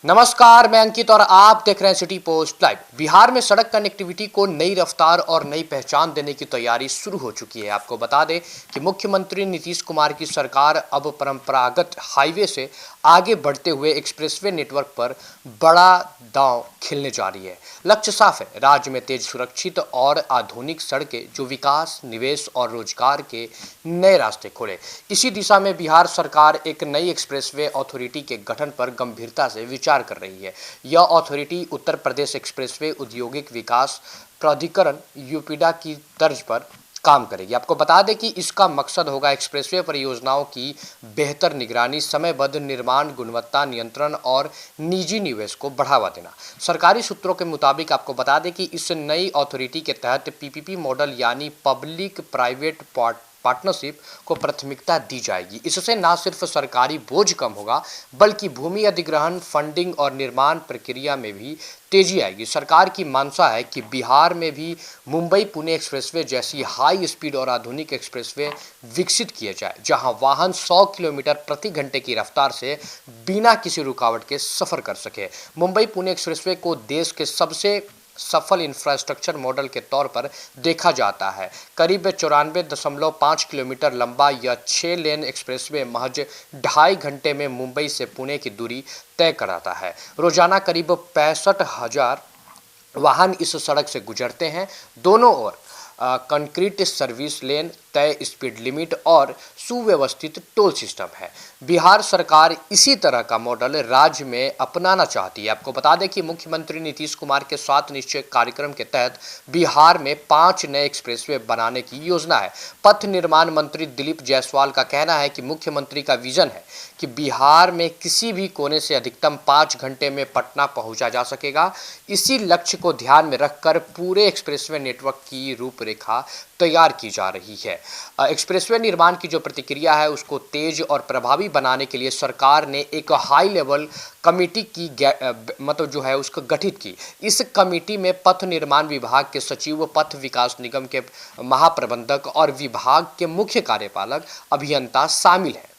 नमस्कार, मैं अंकित और आप देख रहे हैं सिटी पोस्ट लाइव। बिहार में सड़क कनेक्टिविटी को नई रफ्तार और नई पहचान देने की तैयारी शुरू हो चुकी है। आपको बता दें कि मुख्यमंत्री नीतीश कुमार की सरकार अब परंपरागत हाईवे से आगे बढ़ते हुए एक्सप्रेसवे नेटवर्क पर बड़ा दांव खेलने जा रही है। लक्ष्य साफ है, राज्य में तेज, सुरक्षित और आधुनिक सड़कें जो विकास, निवेश और रोजगार के नए रास्ते खोले। इसी दिशा में बिहार सरकार एक नई एक्सप्रेसवे अथॉरिटी के गठन पर गंभीरता से विचार कर रही है। यह अथॉरिटी उत्तर प्रदेश एक्सप्रेसवे औद्योगिक विकास प्राधिकरण यूपीडा की तर्ज पर काम करेगी। आपको बता दें कि इसका मकसद होगा एक्सप्रेसवे परियोजनाओं की बेहतर निगरानी, समयबद्ध निर्माण, गुणवत्ता नियंत्रण और निजी निवेश को बढ़ावा देना। सरकारी सूत्रों के मुताबिक आपको बता दें कि इस नई अथॉरिटी के तहत पीपीपी मॉडल यानी पब्लिक प्राइवेट पार्टनरशिप को प्राथमिकता दी जाएगी। इससे न सिर्फ सरकारी बोझ कम होगा बल्कि भूमि अधिग्रहण, फंडिंग और निर्माण प्रक्रिया में भी तेजी आएगी। सरकार की मंशा है कि बिहार में भी मुंबई पुणे एक्सप्रेसवे जैसी हाई स्पीड और आधुनिक एक्सप्रेसवे विकसित किए जाए, जहां वाहन 100 किलोमीटर प्रति घंटे की रफ्तार से बिना किसी रुकावट के सफर कर सके। मुंबई पुणे एक्सप्रेसवे को देश के सबसे सफल इंफ्रास्ट्रक्चर मॉडल के तौर पर देखा जाता है। करीब 94.5 किलोमीटर लंबा यह 6 लेन एक्सप्रेसवे महज 2.5 घंटे में मुंबई से पुणे की दूरी तय कराता है। रोजाना करीब 65,000 वाहन इस सड़क से गुजरते हैं। दोनों ओर कंक्रीट सर्विस लेन, तय स्पीड लिमिट और सुव्यवस्थित टोल सिस्टम है। बिहार सरकार इसी तरह का मॉडल राज्य में अपनाना चाहती है। आपको बता दें कि मुख्यमंत्री नीतीश कुमार के 7 निश्चय कार्यक्रम के तहत बिहार में 5 नए एक्सप्रेसवे बनाने की योजना है। पथ निर्माण मंत्री दिलीप जायसवाल का कहना है कि मुख्यमंत्री का विजन है कि बिहार में किसी भी कोने से अधिकतम 5 घंटे में पटना पहुंचा जा सकेगा। इसी लक्ष्य को ध्यान में रखकर पूरे एक्सप्रेसवे नेटवर्क की रूपरेखा तैयार की जा रही है। एक्सप्रेसवे निर्माण की जो प्रक्रिया है उसको तेज और प्रभावी बनाने के लिए सरकार ने एक हाई लेवल कमेटी की उसको गठित की। इस कमेटी में पथ निर्माण विभाग के सचिव, पथ विकास निगम के महाप्रबंधक और विभाग के मुख्य कार्यपालक अभियंता शामिल हैं।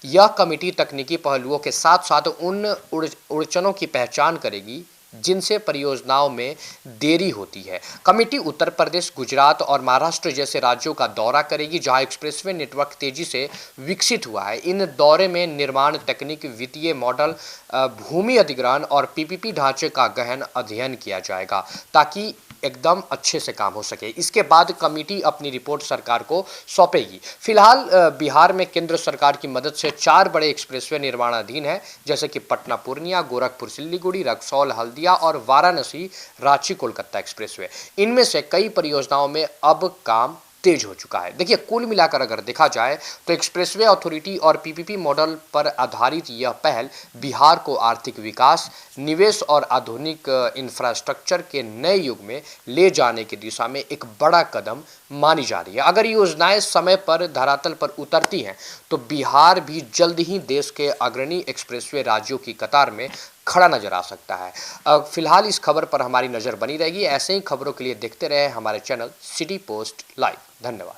यह कमेटी तकनीकी पहलुओं के साथ साथ उन अड़चनों की पहचान करेगी जिनसे परियोजनाओं में देरी होती है। कमेटी उत्तर प्रदेश, गुजरात और महाराष्ट्र जैसे राज्यों का दौरा करेगी जहां एक्सप्रेसवे नेटवर्क तेजी से विकसित हुआ है। इन दौरे में निर्माण तकनीक, वित्तीय मॉडल, भूमि अधिग्रहण और पीपीपी ढांचे का गहन अध्ययन किया जाएगा ताकि एकदम अच्छे से काम हो सके। इसके बाद कमेटी अपनी रिपोर्ट सरकार को सौंपेगी। फिलहाल बिहार में केंद्र सरकार की मदद से 4 बड़े एक्सप्रेसवे निर्माणाधीन है, जैसे कि पटना पूर्णिया, गोरखपुर सिल्लीगुड़ी, रक्सौल हल्दिया और वाराणसी रांची कोलकाता एक्सप्रेसवे। इनमें से कई परियोजनाओं में अब काम तेज हो चुका है। देखिए, कुल मिलाकर अगर देखा जाए तो एक्सप्रेसवे अथॉरिटी और पीपीपी मॉडल पर आधारित यह पहल बिहार को आर्थिक विकास, निवेश और आधुनिक इंफ्रास्ट्रक्चर के नए युग में ले जाने की दिशा में एक बड़ा कदम मानी जा रही है। अगर योजनाएं समय पर धरातल पर उतरती हैं तो बिहार भी जल्द ही देश के अग्रणी एक्सप्रेसवे राज्यों की कतार में खड़ा नजर आ सकता है। फिलहाल इस खबर पर हमारी नज़र बनी रहेगी। ऐसे ही खबरों के लिए देखते रहे हमारे चैनल सिटी पोस्ट लाइव। धन्यवाद।